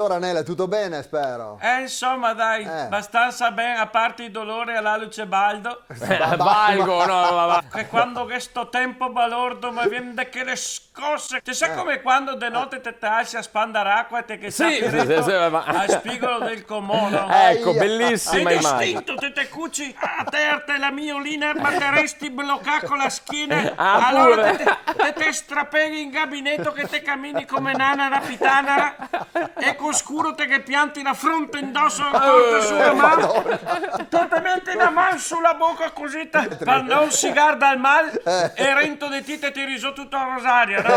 Allora Nella, tutto bene, spero. Insomma, dai, abbastanza bene, a parte i dolori alla luce baldo. Valgo, no, Che quando che sto tempo balordo mi viene da che le scosse. Cioè, sai come quando de notte te alzi a spandare acqua e te che Sì, ma... ma... al spigolo del Comodo. Ecco, Aia. bellissima Hai immagine. distinto, te cuci a terra la miolina, ma te resti bloccato con la schiena. Ah, Allora pure. te strappeghi in gabinetto che te cammini come nana rapitanara e con scuro te che pianti la fronte indosso al corpo sulla mano. Te metti la mano sulla bocca così per non si guarda al mal e rento di te ti riso tutto a rosario, no?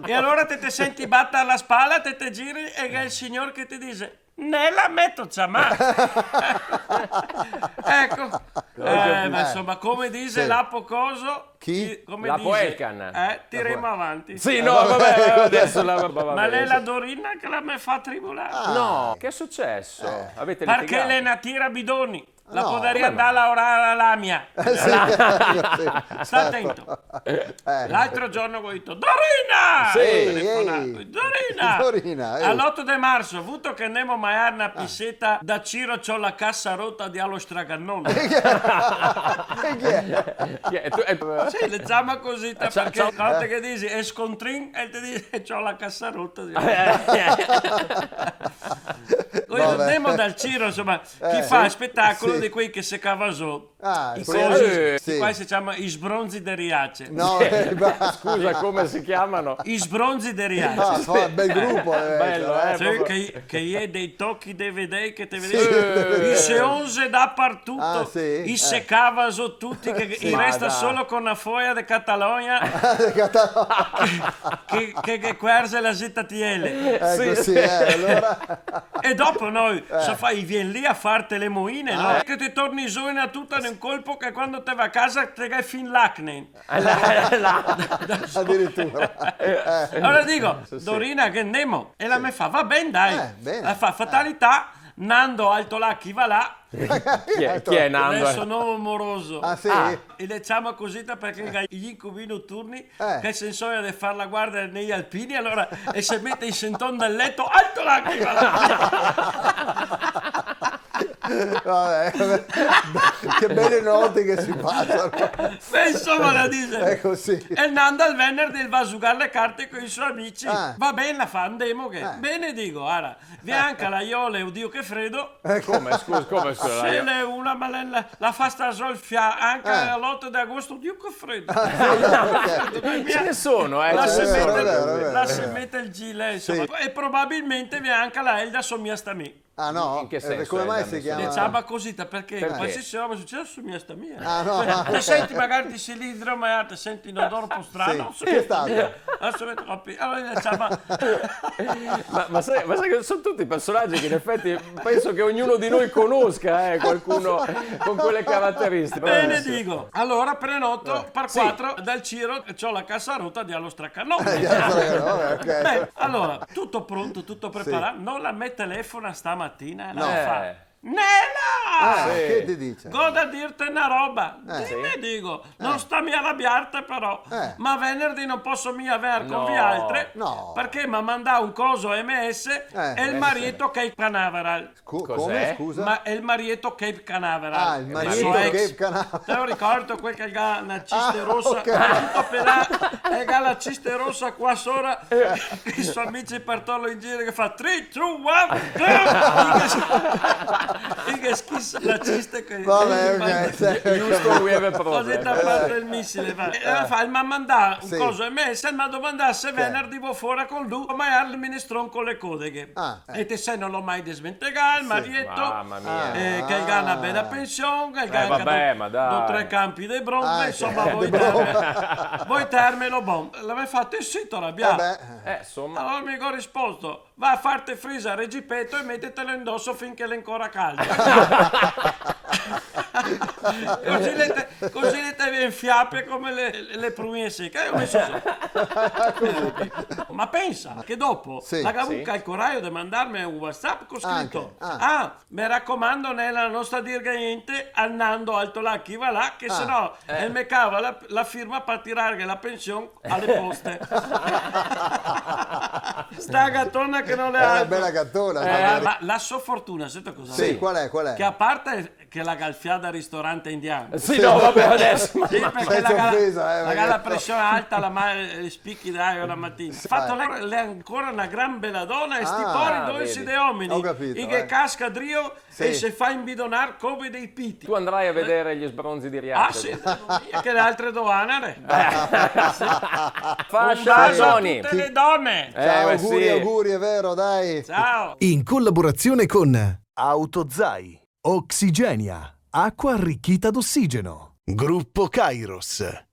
E allora te senti batta alla spalla, te giri e è il signor che ti dice Nella metto ciamà. Ecco, ma insomma, come dice Lapo Coso, Chi? come Lapo dice, Elkan. tiremo avanti. Sì, no, vabbè, adesso la... Ma lei la Dorina che la me fa tribolare. No, che è successo? Avete Perché litigato? lei ne tira bidoni. La No, potrei come andare a lavorare alla mia. Sì. Sta attento. L'altro giorno ho detto Dorina! Sì, Ho telefonato, Dorina! Dorina, All'8 di marzo, avuto che andiamo a mangiare una pissetta da Ciro, c'ho la cassa rotta di allo stragannone. E chi è? Chi è? Tu- Sì, leggiamo così, perché ciao. quando che dici è scontrin e ti dice c'ho la cassa rotta. Noi Vabbè. andiamo dal Ciro, insomma, chi fa spettacolo di quei che si cava su. I quelli- cosi, sì. qua si chiama i sbronzi di Riace. No, Scusa, come si chiamano? I sbronzi di Riace. bel gruppo. Bello, Sì, proprio. che è dei tocchi dei vedei che te vedi i seonze dappertutto Ah, sì? i se cavano tutti che Ma resta dai. solo con la foglia di Catalogna che querse la ZTL Ecco, sì, allora... e dopo noi vieni lì a farti le moine no? Che ti torni su in tutta in un colpo che quando te va a casa te vai fin l'acne. Addirittura. Allora dico, Dorina che andiamo? E la me fa, va bene dai. bene. La fa fatalità, Nando alto là, chi va là, Chi è Nando? adesso nuovo moroso. Ah, sì? E le diciamo così perché gli incubi notturni che si sogna di fare la guardia negli alpini, allora e se mette in senton del letto, alto là, chi va là. Vabbè, che belle notti che si passano. Beh, insomma la dice. È così. E Nando al venerdì va a giocare le carte con i suoi amici. Va bene, la fa, andiamo che. Bene dico, ora, Bianca, la Iole, oddio che freddo. Come, scusa? Se le una ma la fa sta solfia anche all'8 di agosto, oddio che freddo. Ce ne sono, La ce si ne sono. mette, si mette il gilet, insomma. E probabilmente Bianca la Elda somiglia a me. Ah no? In che senso, Come mai Elda, si mi chiama? Le ciaba così, perché qualsiasi roba succede somiglia a mia. Ah no, Te senti magari ti cilindro, ma te senti un odore un po' strano. Sì. Che è stato? Assolutamente troppi. Allora le ciaba... Ma sai che sono tutti personaggi che in effetti penso che ognuno di noi conosca qualcuno con quelle caratteristiche. Bene dico, allora prenoto per 4 dal Ciro, c'ho la cassa rotta di allo stracannone. Ok. Beh, allora, tutto pronto, tutto preparato, non la me telefona stamattina e la fa. Nella! Che ti dice? Goda dirti una roba, dimmi dico, non sta mi arrabbiarti però, ma venerdì non posso mi avere con vi altre No. perché mi ha mandato un coso MS e il marito Cape Canaveral. Come, scusa? Ma è il marito Cape Canaveral. Ah, il marito suo ex. Cape Canaveral. Te lo ricordo quel che ha una ciste rossa, ok. tutto pelato, e ha la ciste rossa qua sopra, i suoi amici partono in giro che fa 3, 2, 1, e che schissa la ciste che... Vabbè, ok. Giusto, we have a Così ti ha problem. fatto il missile. Mi ha mandato un coso MS, mi ha domandato se venerdì vo fuori con lui, ma il minestrone con le codeghe. E te sai non l'ho mai dismentegato, il marietto, Mamma mia. che ha una bella pensione, che vabbè, ha ma dai. 2 campi di bronze, insomma voi termelo bon. L'aveva fatto il sito, arrabbiato. Insomma. Allora mi ho risposto, va a farti frisa Regipetto e mettetelo indosso finché è ancora caldo. così le tevi in fiappe come le prune secche. Ho messo ma pensa che dopo Sì. la Gavucca ha il coraggio di mandarmi un WhatsApp con scritto: mi raccomando, nella nostra dirigente andando alto là chi va là, che sennò me cava la firma per tirare la pensione alle poste. Sta gattona che non le È una ha. bella gattona. Ma la sua fortuna, sento cosa Sì, dico? qual è? Che a parte che la galfiata al ristorante indiano. Sì, no, vabbè, adesso. Sì, perché senza offesa, la perché- la pressione alta, le spicchi d'aria la mattina. Fatto lei è ancora una gran bella donna e sti pori dove vedi. si dei uomini. Ho capito, E che casca drio e si fa imbidonar come dei piti. Tu andrai a vedere gli sbronzi di Ah Rialto. sì, che le altre doanare. Fascia, Tony. Tutte le donne. Ciao, ma sì. auguri, è vero, dai. Ciao. In collaborazione con Autozai, Oxigenia, acqua arricchita d'ossigeno, Gruppo Kairos.